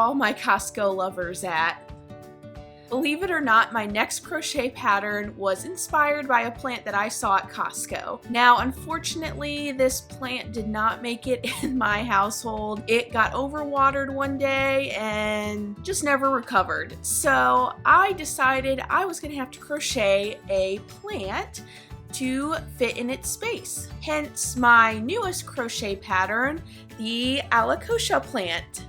all my Costco lovers at? Believe it or not, my next crochet pattern was inspired by a plant that I saw at Costco. Now, unfortunately, this plant did not make it in my household. It got overwatered one day and just never recovered. So I decided I was gonna have to crochet a plant to fit in its space. Hence my newest crochet pattern, the Alocasia Plant.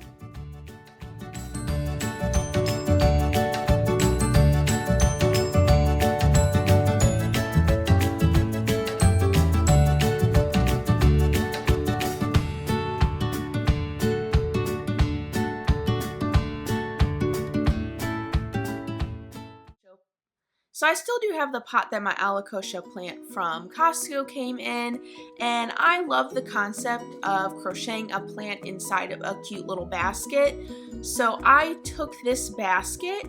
So I still do have the pot that my Alocasia plant from Costco came in, and I love the concept of crocheting a plant inside of a cute little basket. So I took this basket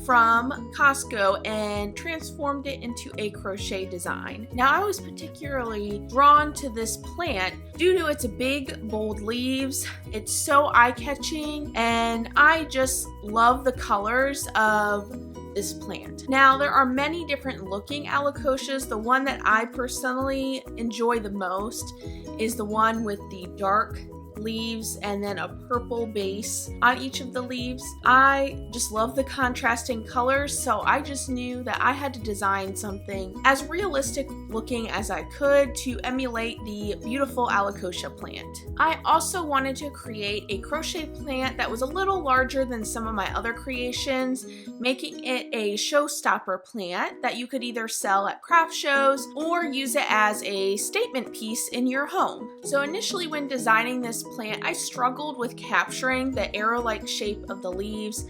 from Costco and transformed it into a crochet design. Now I was particularly drawn to this plant due to its big, bold leaves. It's so eye-catching, and I just love the colors of this plant. Now there are many different looking Alocasias. The one that I personally enjoy the most is the one with the dark leaves and then a purple base on each of the leaves. I just love the contrasting colors, so I just knew that I had to design something as realistic looking as I could to emulate the beautiful Alocasia plant. I also wanted to create a crochet plant that was a little larger than some of my other creations, making it a showstopper plant that you could either sell at craft shows or use it as a statement piece in your home. So initially when designing this plant, I struggled with capturing the arrow-like shape of the leaves.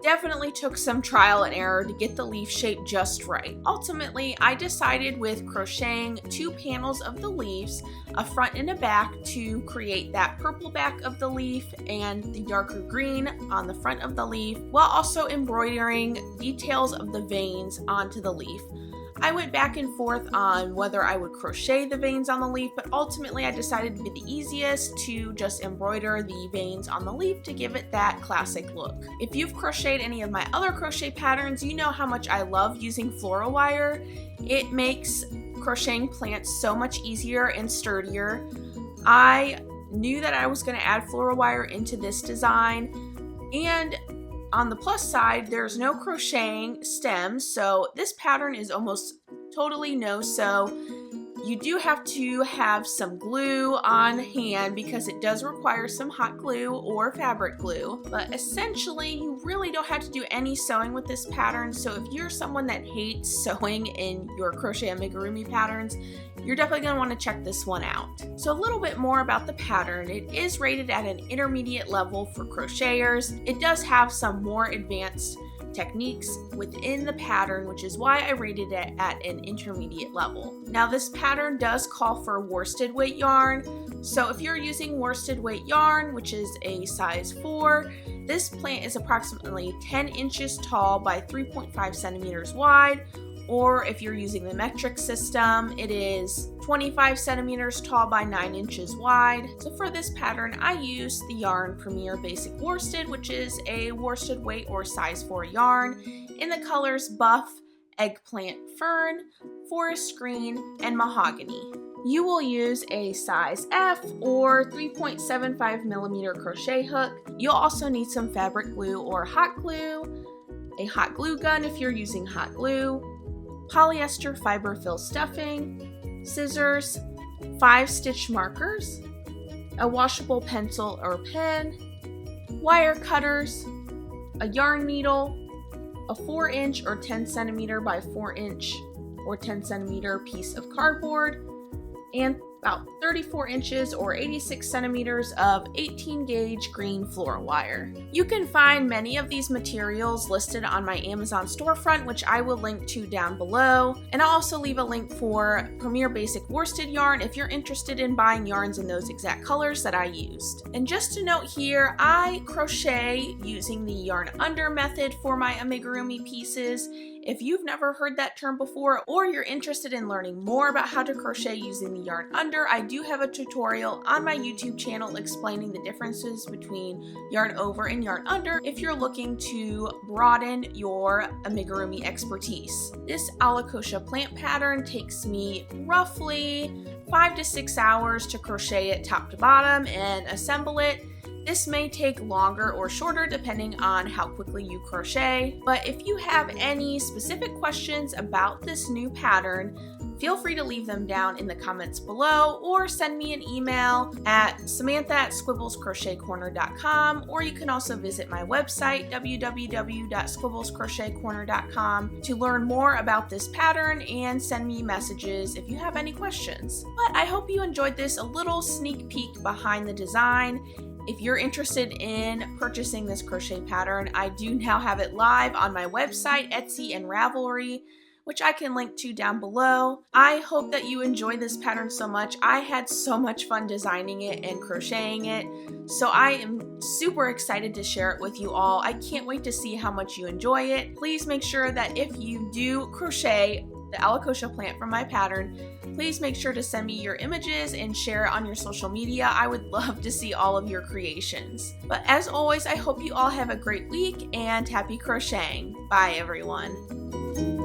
Definitely took some trial and error to get the leaf shape just right. Ultimately, I decided with crocheting 2 panels of the leaves, a front and a back, to create that purple back of the leaf and the darker green on the front of the leaf, while also embroidering details of the veins onto the leaf. I went back and forth on whether I would crochet the veins on the leaf, but ultimately I decided to be the easiest to just embroider the veins on the leaf to give it that classic look. If you've crocheted any of my other crochet patterns, you know how much I love using floral wire. It makes crocheting plants so much easier and sturdier. I knew that I was going to add floral wire into this design, and on the plus side, there's no crocheting stems, so this pattern is almost totally no-sew. You do have to have some glue on hand because it does require some hot glue or fabric glue, but essentially you really don't have to do any sewing with this pattern. So if you're someone that hates sewing in your crochet amigurumi patterns, you're definitely going to want to check this one out. So a little bit more about the pattern. It is rated at an intermediate level for crocheters. It does have some more advanced techniques within the pattern, which is why I rated it at an intermediate level. Now this pattern does call for worsted weight yarn, so if you're using worsted weight yarn, which is a size 4, this plant is approximately 10 inches tall by 3.5 centimeters wide, or if you're using the metric system, it is 25 centimeters tall by 9 inches wide. So for this pattern, I used the yarn Premier Basic Worsted, which is a worsted weight or size 4 yarn in the colors Buff, Eggplant Fern, Forest Green, and Mahogany. You will use a size F or 3.75 millimeter crochet hook. You'll also need some fabric glue or hot glue, a hot glue gun if you're using hot glue, polyester fiber fill stuffing, scissors, 5 stitch markers, a washable pencil or pen, wire cutters, a yarn needle, a 4-inch or 10 centimeter by 4-inch or 10 centimeter piece of cardboard, and about 34 inches or 86 centimeters of 18 gauge green floral wire. You can find many of these materials listed on my Amazon storefront, which I will link to down below, and I'll also leave a link for Premier Basic Worsted yarn if you're interested in buying yarns in those exact colors that I used. And just to note here, I crochet using the yarn under method for my amigurumi pieces. If you've never heard that term before, or you're interested in learning more about how to crochet using the yarn under under, I do have a tutorial on my YouTube channel explaining the differences between yarn over and yarn under if you're looking to broaden your amigurumi expertise. This Alocasia Plant pattern takes me roughly 5 to 6 hours to crochet it top to bottom and assemble it. This may take longer or shorter depending on how quickly you crochet, but if you have any specific questions about this new pattern, feel free to leave them down in the comments below or send me an email at samantha@squibblescrochetcorner.com, or you can also visit my website www.squibblescrochetcorner.com to learn more about this pattern and send me messages if you have any questions. But I hope you enjoyed this a little sneak peek behind the design. If you're interested in purchasing this crochet pattern, I do now have it live on my website, Etsy, and Ravelry, which I can link to down below. I hope that you enjoyed this pattern so much. I had so much fun designing it and crocheting it, so I am super excited to share it with you all. I can't wait to see how much you enjoy it. Please make sure that if you do crochet the Alocasia plant from my pattern, please make sure to send me your images and share it on your social media. I would love to see all of your creations. But as always, I hope you all have a great week and happy crocheting. Bye everyone.